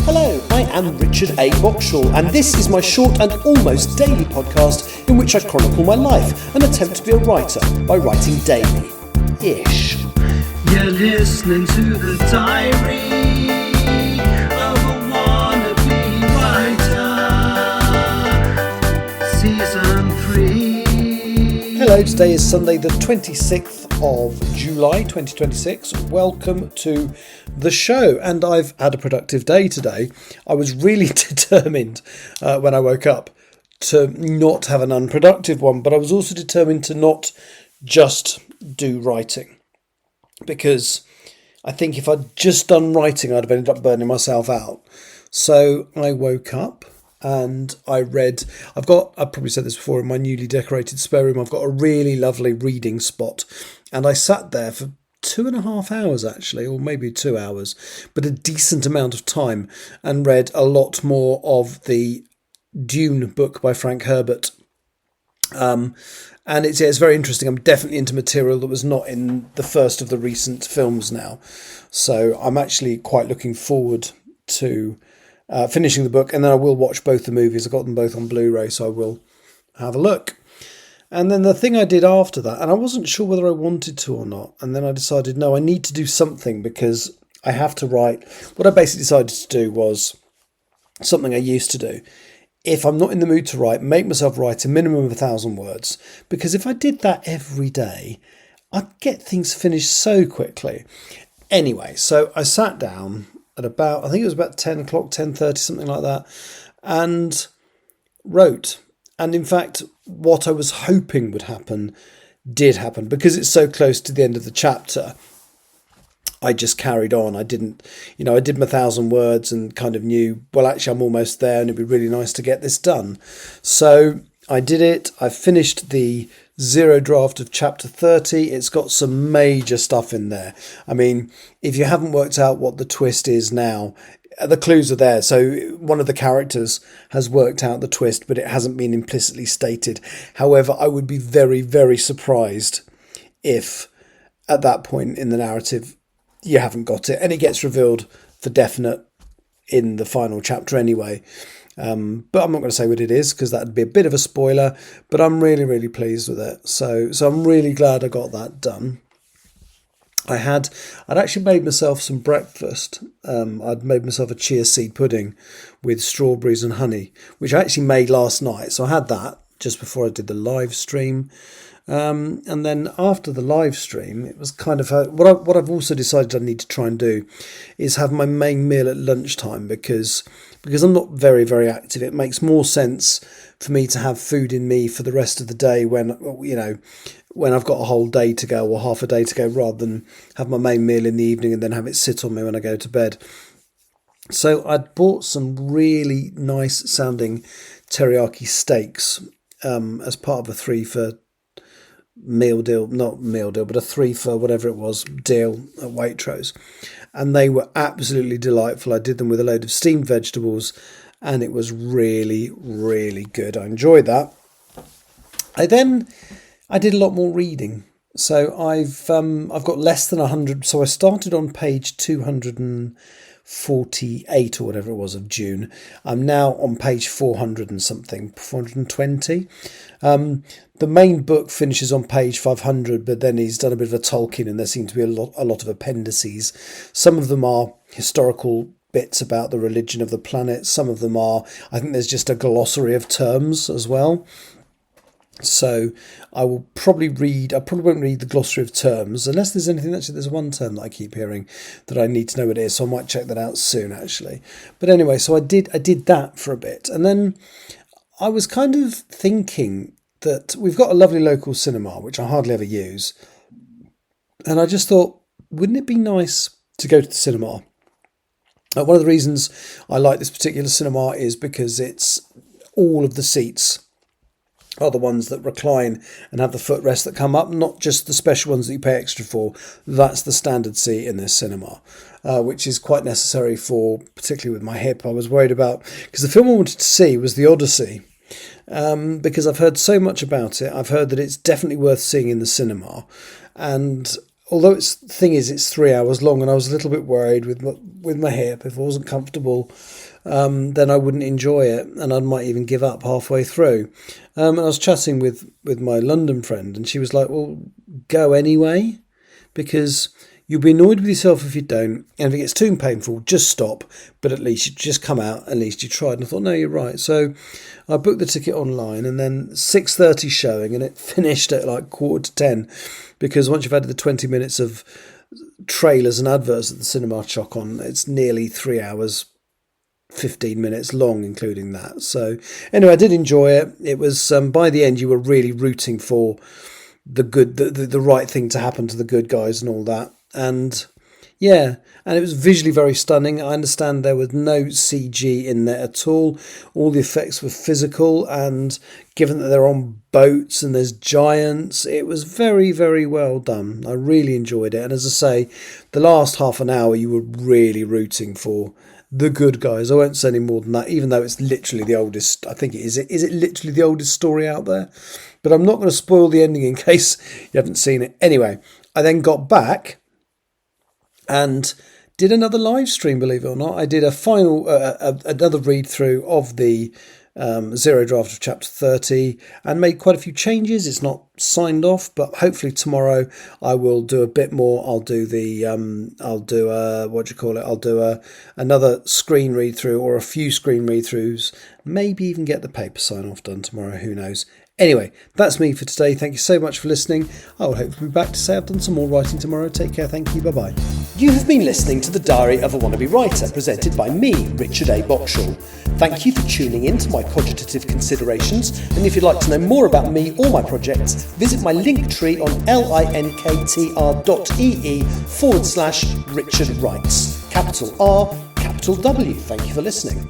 Hello, I am Richard A. Boxall, and this is my short and almost daily podcast in which I chronicle my life and attempt to be a writer by writing daily-ish. You're listening to the diary of a wannabe writer, Season 3. Hello, today is Sunday the 26th of July 2026. Welcome to the show, and I've had a productive day today. I was really determined when I woke up to not have an unproductive one, but I was also determined to not just do writing, because I think if I'd just done writing, I'd have ended up burning myself out. So I woke up and I read. I've probably said this before, in my newly decorated spare room, I've got a really lovely reading spot, and I sat there for 2.5 hours actually, or maybe 2 hours, but a decent amount of time, and read a lot more of the Dune book by Frank Herbert. And it's very interesting. I'm definitely into material that was not in the first of the recent films now. So I'm actually quite looking forward to finishing the book, and then I will watch both the movies. I got them both on Blu-ray, so I will have a look. And then the thing I did after that, and I wasn't sure whether I wanted to or not, and then I decided, no, I need to do something because I have to write. What I basically decided to do was something I used to do. If I'm not in the mood to write, make myself write a minimum of 1,000 words, because if I did that every day, I'd get things finished so quickly. Anyway, so I sat down at about, I think it was about 10 o'clock, 10:30, something like that, and wrote. And in fact, what I was hoping would happen did happen, because it's so close to the end of the chapter. I just carried on. I did my 1,000 words and kind of knew, well, actually, I'm almost there and it'd be really nice to get this done. So I did it. I finished the zero draft of chapter 30. It's got some major stuff in there. I mean, if you haven't worked out what the twist is now, the clues are there. So one of the characters has worked out the twist, but it hasn't been implicitly stated. However, I would be very, very surprised if at that point in the narrative you haven't got it, and it gets revealed for definite in the final chapter anyway. But I'm not going to say what it is, because that would be a bit of a spoiler, but I'm really, really pleased with it. So I'm really glad I got that done. I'd actually made myself some breakfast. I'd made myself a chia seed pudding with strawberries and honey, which I actually made last night. So I had that just before I did the live stream. And then after the live stream, it was kind of what I've also decided I need to try and do is have my main meal at lunchtime, because I'm not very, very active. It makes more sense for me to have food in me for the rest of the day when I've got a whole day to go or half a day to go, rather than have my main meal in the evening and then have it sit on me when I go to bed. So I'd bought some really nice sounding teriyaki steaks as part of a 3 for meal deal, not meal deal, but a 3 for whatever it was deal at Waitrose, and they were absolutely delightful. I did them with a load of steamed vegetables, and it was really, really good. I enjoyed that. I did a lot more reading, so I've got less than 100. So I started on page 248 or whatever it was of June. I'm now on page 400 and something, 420. The main book finishes on page 500, but then he's done a bit of a Tolkien, and there seem to be a lot of appendices. Some of them are historical bits about the religion of the planet. Some of them are, I think there's just a glossary of terms as well. So I probably won't read the glossary of terms unless there's anything. Actually, there's one term that I keep hearing that I need to know what it is, so I might check that out soon actually. But anyway, so I did that for a bit, and then I was kind of thinking that we've got a lovely local cinema, which I hardly ever use, and I just thought, wouldn't it be nice to go to the cinema? One of the reasons I like this particular cinema is because it's all of the seats are the ones that recline and have the footrests that come up, not just the special ones that you pay extra for. That's the standard seat in this cinema, which is quite necessary for, particularly with my hip. I was worried about, because the film I wanted to see was the Odyssey, because I've heard so much about it. I've heard that it's definitely worth seeing in the cinema, and although it's 3 hours long, and I was a little bit worried with my hip. If I wasn't comfortable, then I wouldn't enjoy it, and I might even give up halfway through. And I was chatting with my London friend, and she was like, well, go anyway, because you'll be annoyed with yourself if you don't, and if it gets too painful, just stop. But at least you just come out, at least you tried. And I thought, no, you're right. So I booked the ticket online, and then 6:30 showing, and it finished at like 9:45, because once you've had the 20 minutes of trailers and adverts at the cinema chock on, it's nearly 3 hours 15 minutes long, including that. So anyway, I did enjoy it. It was by the end you were really rooting for the right thing to happen to the good guys and all that. And yeah, and it was visually very stunning. I understand there was no CG in there at all. All the effects were physical, and given that they're on boats and there's giants, it was very, very well done. I really enjoyed it. And as I say, the last half an hour you were really rooting for the good guys. I won't say any more than that, even though it's literally the oldest. I think it is. Is it literally the oldest story out there? But I'm not going to spoil the ending in case you haven't seen it. Anyway, I then got back and did another live stream, believe it or not. I did a final, another read through of the zero draft of chapter 30 and made quite a few changes. It's not signed off, but hopefully tomorrow I will do a bit more. I'll do another screen read through, or a few screen read throughs, maybe even get the paper sign off done tomorrow. Who knows? Anyway, that's me for today. Thank you so much for listening. I will hopefully be back to say I've done some more writing tomorrow. Take care. Thank you. Bye-bye. You have been listening to The Diary of a Wannabe Writer, presented by me, Richard A. Boxall. Thank you for tuning in to my cogitative considerations, and if you'd like to know more about me or my projects, visit my link tree on linktr.ee/Richard Writes. Capital R, capital W. Thank you for listening.